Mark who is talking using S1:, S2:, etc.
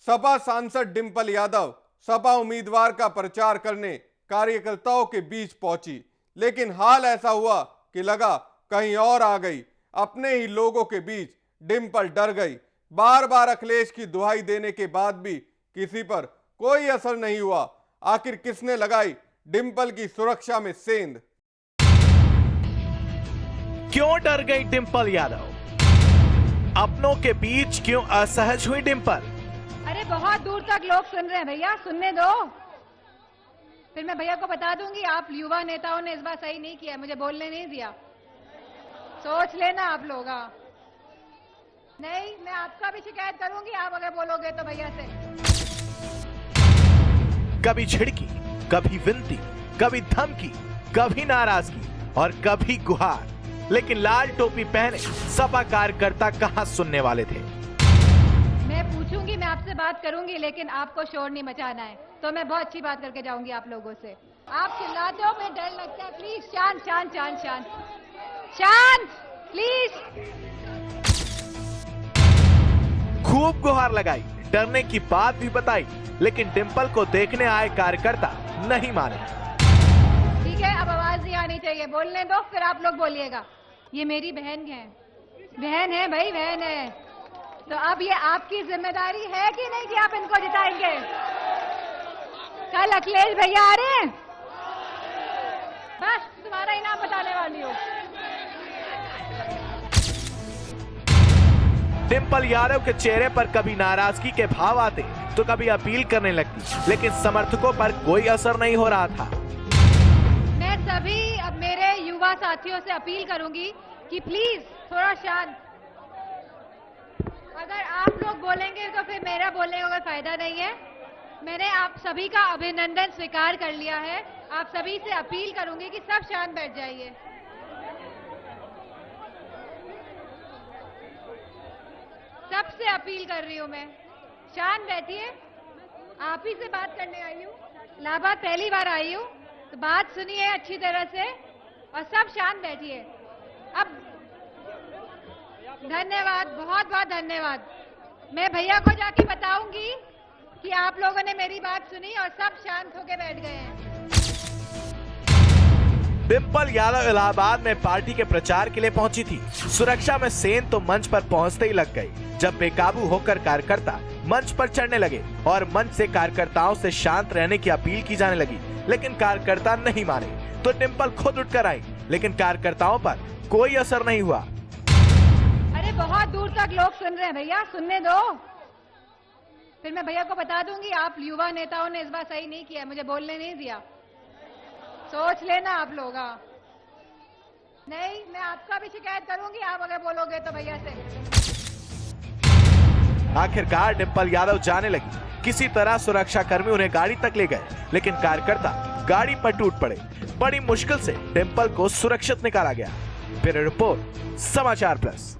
S1: सपा सांसद डिंपल यादव सपा उम्मीदवार का प्रचार करने कार्यकर्ताओं के बीच पहुंची, लेकिन हाल ऐसा हुआ कि लगा कहीं और आ गई। अपने ही लोगों के बीच डिंपल डर गई। बार बार अखिलेश की दुहाई देने के बाद भी किसी पर कोई असर नहीं हुआ। आखिर किसने लगाई डिंपल की सुरक्षा में सेंध?
S2: क्यों डर गई डिंपल यादव? अपनों के बीच क्यों असहज हुई डिंपल?
S3: अरे बहुत दूर तक लोग सुन रहे हैं भैया, सुनने दो, फिर मैं भैया को बता दूंगी आप युवा नेताओं ने इस बार सही नहीं किया, मुझे बोलने नहीं दिया। सोच लेना आप लोग। नहीं, मैं आपका भी शिकायत करूंगी आप अगर बोलोगे तो भैया से।
S2: कभी झिड़की, कभी विनती, कभी धमकी, कभी नाराजगी और कभी गुहार, लेकिन लाल टोपी पहने सपा कार्यकर्ता कहां सुनने वाले थे।
S3: मैं पूछूंगी, मैं आपसे बात करूंगी, लेकिन आपको शोर नहीं मचाना है, तो मैं बहुत अच्छी बात करके जाऊंगी आप लोगों से। आप चिल्लाते हो, मुझे डर लगता है। प्लीज शांत शांत शांत शांत शांत प्लीज।
S2: खूब गुहार लगाई, डरने की बात भी बताई, लेकिन डिंपल को देखने आए कार्यकर्ता नहीं माने।
S3: ठीक है, अब आवाज नहीं आनी चाहिए, बोलने दो, फिर आप लोग बोलिएगा। ये मेरी बहन है, बहन है भाई, बहन है। तो अब ये आपकी जिम्मेदारी है कि नहीं कि आप इनको जिताएंगे? कल अखिलेश भैया आ रहे हैं, बस तुम्हारा इनाम बताने वाली हूँ।
S2: डिंपल यादव के चेहरे पर कभी नाराजगी के भाव आते तो कभी अपील करने लगती, लेकिन समर्थकों पर कोई असर नहीं हो रहा था।
S3: मैं सभी अब मेरे युवा साथियों से अपील करूंगी कि प्लीज थोड़ा शांत। अगर आप लोग बोलेंगे तो फिर मेरा बोलने का कोई फायदा नहीं है। मैंने आप सभी का अभिनंदन स्वीकार कर लिया है। आप सभी से अपील करूंगी कि सब शांत बैठ जाइए। सबसे अपील कर रही हूं मैं, शांत बैठिए। आप ही से बात करने आई हूँ, इलाहाबाद पहली बार आई हूँ, तो बात सुनिए अच्छी तरह से और सब शांत बैठिए। अब धन्यवाद, बहुत बहुत धन्यवाद। मैं भैया को जाके बताऊंगी कि आप लोगों ने मेरी बात सुनी और सब शांत होकर बैठ गए हैं।
S2: डिंपल यादव इलाहाबाद में पार्टी के प्रचार के लिए पहुंची थी। सुरक्षा में सेंध तो मंच पर पहुंचते ही लग गई, जब बेकाबू होकर कार्यकर्ता मंच पर चढ़ने लगे और मंच से कार्यकर्ताओं से शांत रहने की अपील की जाने लगी, लेकिन कार्यकर्ता नहीं माने तो डिंपल खुद उठकर आई, लेकिन कार्यकर्ताओं पर कोई असर नहीं हुआ।
S3: अरे बहुत दूर तक लोग सुन रहे हैं भैया, सुनने दो, फिर मैं भैया को बता दूंगी आप युवा नेताओं ने इस बार सही नहीं किया, मुझे बोलने नहीं दिया। सोच लेना आप लोग। नहीं, मैं आपका भी शिकायत करूंगी आप अगर बोलोगे तो भैया से।
S2: आखिरकार डिंपल यादव जाने लगी। किसी तरह सुरक्षा कर्मी उन्हें गाड़ी तक ले गए, लेकिन कार्यकर्ता गाड़ी पर टूट पड़े। बड़ी मुश्किल से डिंपल को सुरक्षित निकाला गया। ब्यूरो रिपोर्ट, समाचार प्लस।